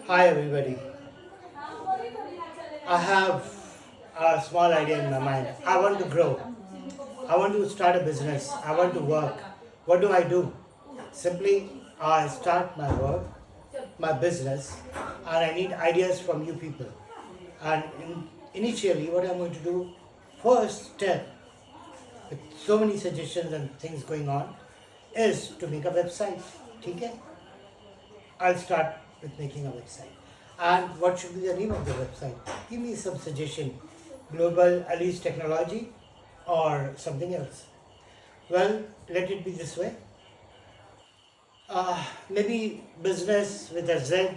Hi everybody. I have a small idea in my mind. I want to grow. I want to start a business. I want to work. What do I do? Simply, I start my work, my business, and I need ideas from you people. And initially, what I'm going to do, first step, with so many suggestions and things going on, is to make a website. Okay? I'll start with making a website. And what should be the name of the website? Give me some suggestion. Global Alice Technology or something else? Well, let it be this way. Maybe business with a Z.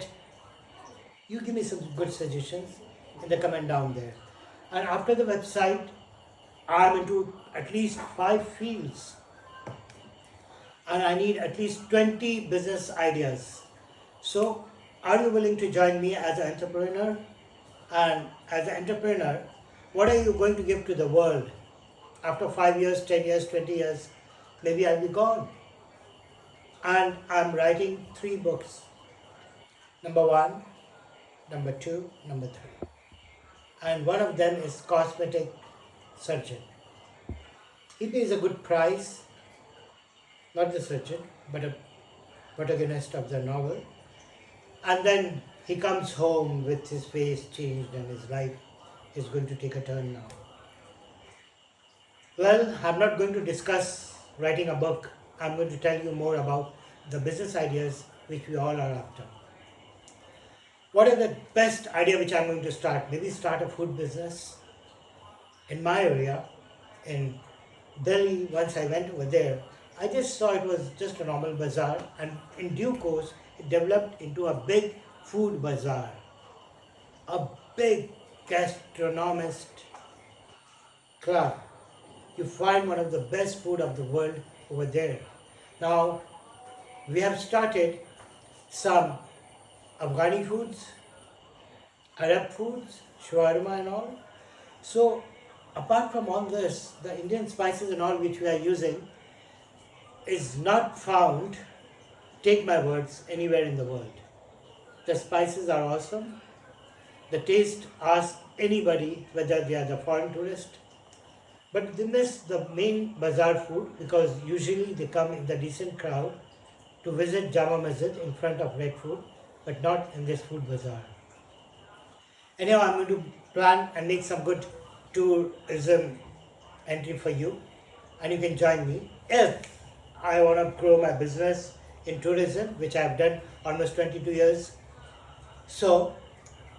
You give me some good suggestions in the comment down there. And after the website, I'm into at least 5 fields and I need at least 20 business ideas. So, are you willing to join me as an entrepreneur? And as an entrepreneur, what are you going to give to the world? After 5 years, 10 years, 20 years, maybe I'll be gone. And I'm writing 3 books. Number one, number two, number three. And one of them is Cosmetic Surgeon. He pays a good price, not the surgeon, but a protagonist of the novel. And then he comes home with his face changed and his life is going to take a turn now. Well, I'm not going to discuss writing a book. I'm going to tell you more about the business ideas which we all are after. What are the best idea which I'm going to start? Maybe start a food business. In my area, in Delhi, once I went over there, I just saw it was just a normal bazaar, and in due course, it developed into a big food bazaar, a big gastronomist club. You find one of the best food of the world over there. Now, we have started some Afghani foods, Arab foods, shawarma and all. So, apart from all this, the Indian spices and all which we are using is not found, take my words, anywhere in the world. The spices are awesome. The taste, ask anybody whether they are the foreign tourist. But they miss the main bazaar food because usually they come in the decent crowd to visit Jama Masjid in front of Red Fort, but not in this food bazaar. Anyhow, I'm going to plan and make some good tourism entry for you, and you can join me if I want to grow my business in tourism, which I have done almost 22 years. So,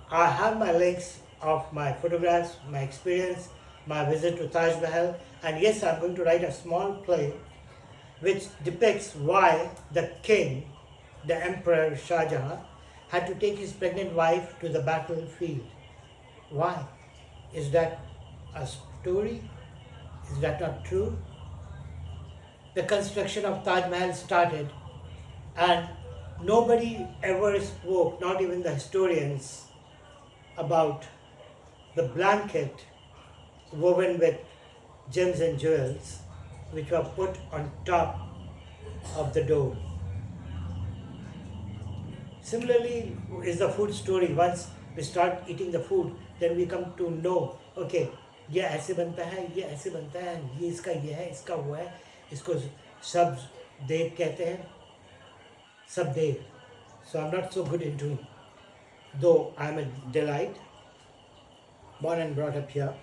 I have my links of my photographs, my experience, my visit to Taj Mahal, and yes, I'm going to write a small play which depicts why the king, the Emperor Shah Jahan, had to take his pregnant wife to the battlefield. Why? Is that a story? Is that not true? The construction of Taj Mahal started and nobody ever spoke, not even the historians, about the blanket woven with gems and jewels which were put on top of the dome. Similarly is the food story. Once we start eating the food, then we come to know, okay, ये ऐसे बनता है, ये ऐसे बनता है, ये इसका ये है, इसका वो है, इसको सब देव कहते हैं, सब देव. So I'm not so good into, though I'm a Delite, born and brought up here,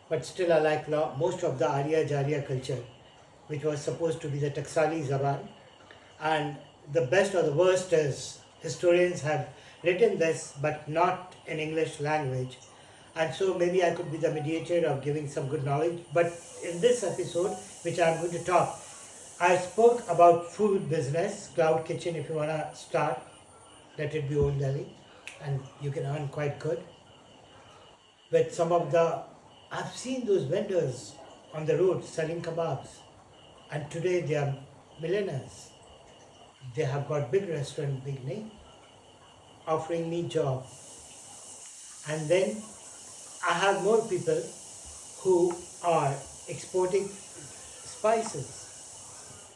but still I like most of the Arya Jariya culture, which was supposed to be the Taksali Zaban. And the best or the worst is historians have written this but not in English language. And so maybe I could be the mediator of giving some good knowledge. But in this episode, which I'm going to talk, I spoke about food business, cloud kitchen. If you want to start, let it be Old Delhi, and you can earn quite good. With some of the, I've seen those vendors on the road selling kebabs, and today they are millionaires. They have got big restaurant, big name, offering me job. And then I have more people who are exporting spices.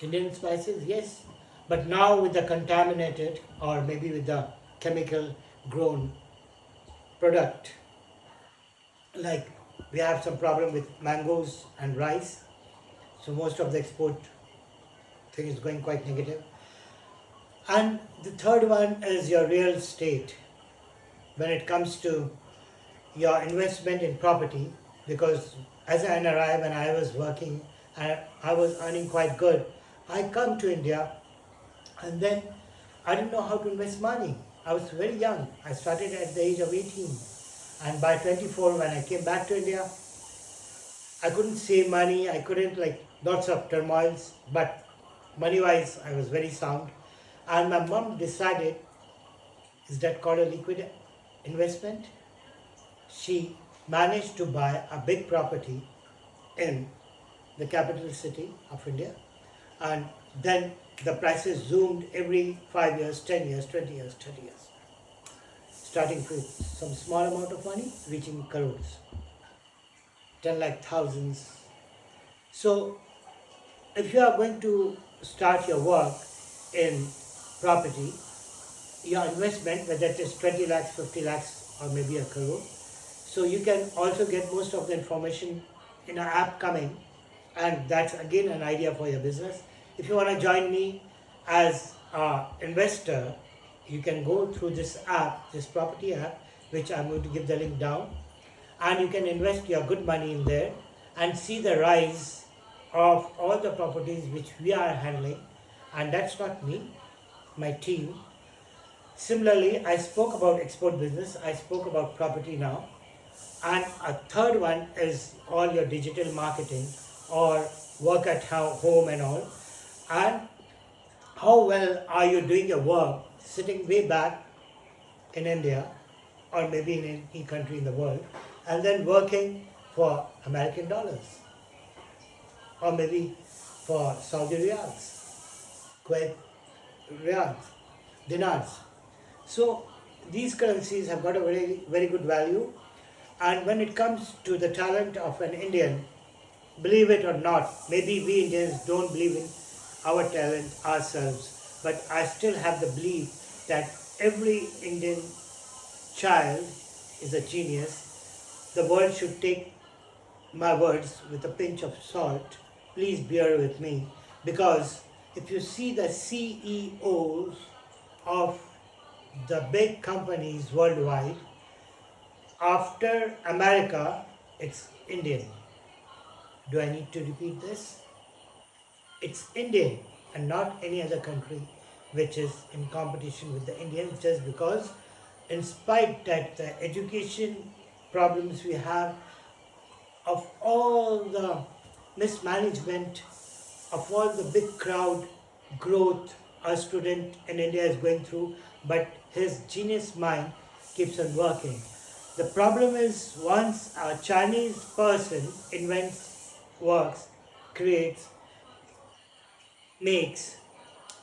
Indian spices, yes, but now with the contaminated or maybe with the chemical grown product. Like we have some problem with mangoes and rice, so most of the export thing is going quite negative. And the third one is your real estate. When it comes to your investment in property, because as an NRI, when I was working and I was earning quite good, I come to India and then I didn't know how to invest money. I was very young. I started at the age of 18. And by 24, when I came back to India, I couldn't save money. I couldn't, like, lots of turmoils, but money wise, I was very sound. And my mom decided, is that called a liquid investment? She managed to buy a big property in the capital city of India, and then the prices zoomed every 5 years, 10 years, 20 years, 30 years, starting with some small amount of money reaching crores, 10 lakh thousands. So if you are going to start your work in property, your investment, whether it is 20 lakhs, 50 lakhs, or maybe a crore, so you can also get most of the information in an app coming, and that's again an idea for your business. If you want to join me as an investor, you can go through this app, this property app, which I'm going to give the link down, and you can invest your good money in there and see the rise of all the properties which we are handling. And that's not me, my team. Similarly, I spoke about export business, I spoke about property now, and a third one is all your digital marketing or work at home and all. And how well are you doing your work sitting way back in India or maybe in any country in the world, and then working for American dollars or maybe for Saudi riyals, Kuwait riyals, dinars. So these currencies have got a very, very good value. And when it comes to the talent of an Indian, believe it or not, maybe we Indians don't believe in our talent ourselves, but I still have the belief that every Indian child is a genius. The world should take my words with a pinch of salt. Please bear with me, because if you see the CEOs of the big companies worldwide, after America, it's Indian. Do I need to repeat this? It's Indian and not any other country which is in competition with the Indians, just because in spite that the education problems we have, of all the mismanagement, of all the big crowd growth a student in India is going through, but his genius mind keeps on working. The problem is, once a Chinese person invents, works, creates, makes,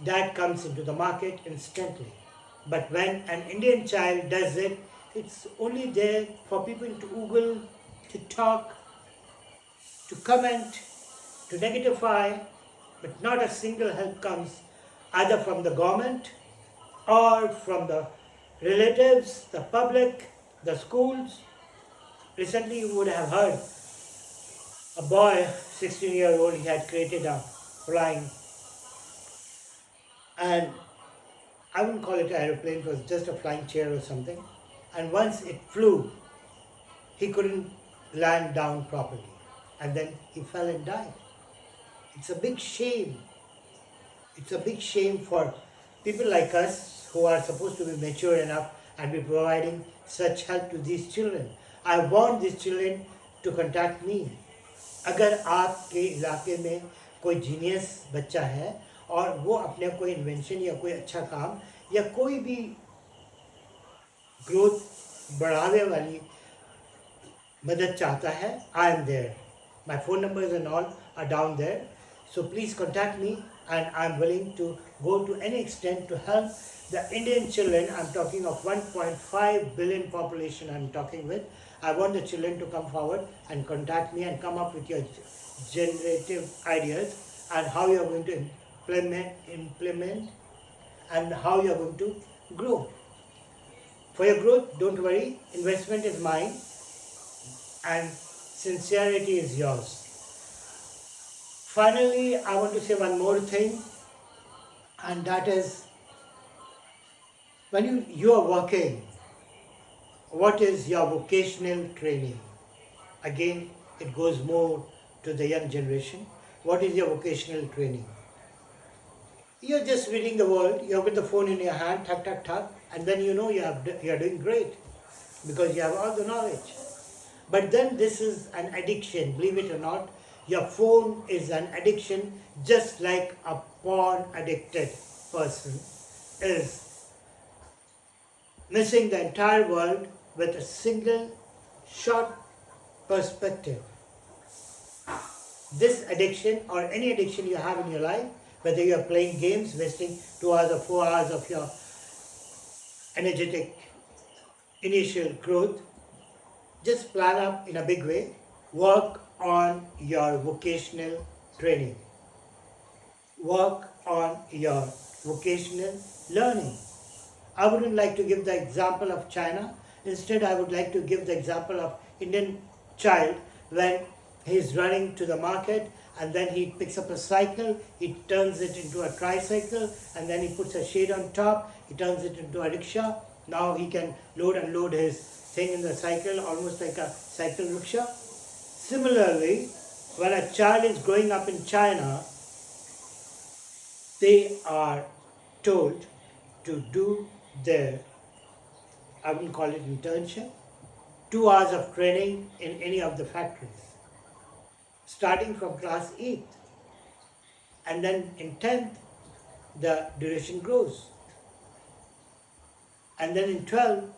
that comes into the market instantly. But when an Indian child does it, it's only there for people to Google, to talk, to comment, to negatify, but not a single help comes either from the government or from the relatives, the public, the schools. Recently you would have heard a boy, 16-year-old, he had created a flying, and I wouldn't call it an aeroplane, it was just a flying chair or something. And once it flew, he couldn't land down properly. And then he fell and died. It's a big shame. It's a big shame for people like us who are supposed to be mature enough and be providing such help to these children. I want these children to contact me. अगर आपके इलाके में कोई genius बच्चा है और वो अपने कोई इन्वेंशन या कोई अच्छा काम या कोई भी ग्रोथ बढ़ाने वाली मदद चाहता है, I am there. My phone numbers and all are down there. So please contact me, and I'm willing to go to any extent to help the Indian children. I'm talking of 1.5 billion population I'm talking with. I want the children to come forward and contact me and come up with your generative ideas and how you're going to implement and how you're going to grow. For your growth, don't worry, investment is mine and sincerity is yours. Finally, I want to say one more thing, and that is when you are working, what is your vocational training? Again, it goes more to the young generation. What is your vocational training? You're just reading the world, you have got the phone in your hand, tuck, tuck, tuck, and then you know you're doing great because you have all the knowledge. But then this is an addiction, believe it or not. Your phone is an addiction, just like a porn addicted person is missing the entire world with a single short perspective. This addiction or any addiction you have in your life, whether you are playing games, wasting 2 hours or 4 hours of your energetic initial growth, just plan up in a big way. Work on your vocational training. Work on your vocational learning. I wouldn't like to give the example of China. Instead, I would like to give the example of Indian child when he is running to the market and then he picks up a cycle, he turns it into a tricycle, and then he puts a shade on top, he turns it into a rickshaw. Now he can load and unload his thing in the cycle, almost like a cycle rickshaw. Similarly, when a child is growing up in China, they are told to do their, I will call it internship, 2 hours of training in any of the factories, starting from class 8th. And then in 10th, the duration grows. And then in 12th,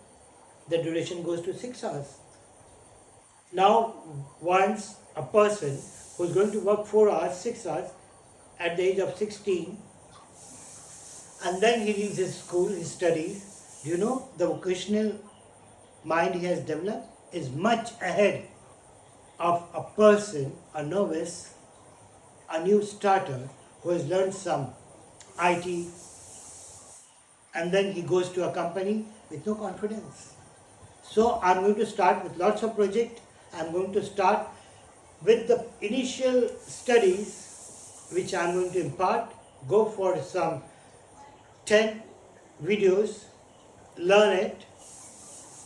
the duration goes to 6 hours. Now, once a person who is going to work 4 hours, 6 hours, at the age of 16, and then he leaves his school, his studies, do you know the vocational mind he has developed is much ahead of a person, a novice, a new starter who has learned some IT, and then he goes to a company with no confidence. So I'm going to start with lots of projects. I'm going to start with the initial studies which I'm going to impart. Go for some 10 videos, learn it,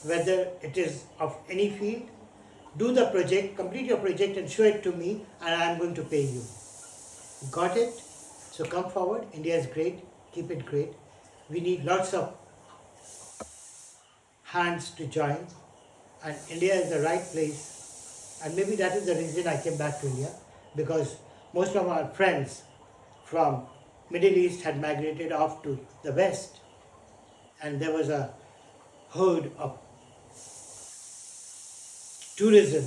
whether it is of any field. Do the project, complete your project and show it to me, and I am going to pay you. Got it? So come forward. India is great. Keep it great. We need lots of hands to join, and India is the right place. And maybe that is the reason I came back to India, because most of our friends from Middle East had migrated off to the West, and there was a herd of tourism.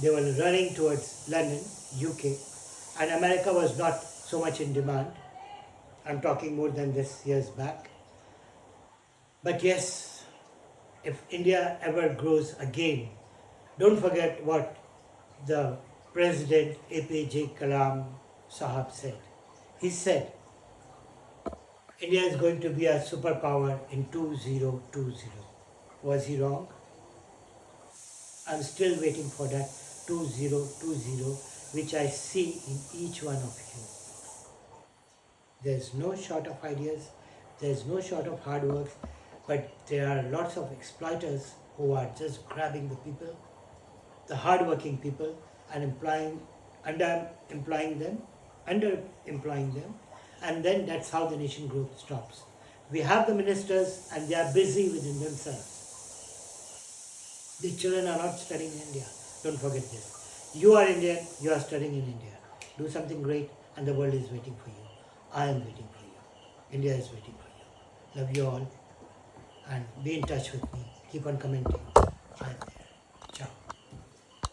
They were running towards London, UK, and America was not so much in demand. I'm talking more than this years back. But yes, if India ever grows again, don't forget what the President APJ Kalam Sahab said. He said, India is going to be a superpower in 2020. Was he wrong? I'm still waiting for that 2020, which I see in each one of you. There's no short of ideas, there's no short of hard work, but there are lots of exploiters who are just grabbing the people, the hard-working people, and underemploying them, and then that's how the nation growth stops. We have the ministers and they are busy within themselves. The children are not studying in India. Don't forget this. You are Indian, you are studying in India. Do something great and the world is waiting for you. I am waiting for you. India is waiting for you. Love you all and be in touch with me. Keep on commenting. I am there.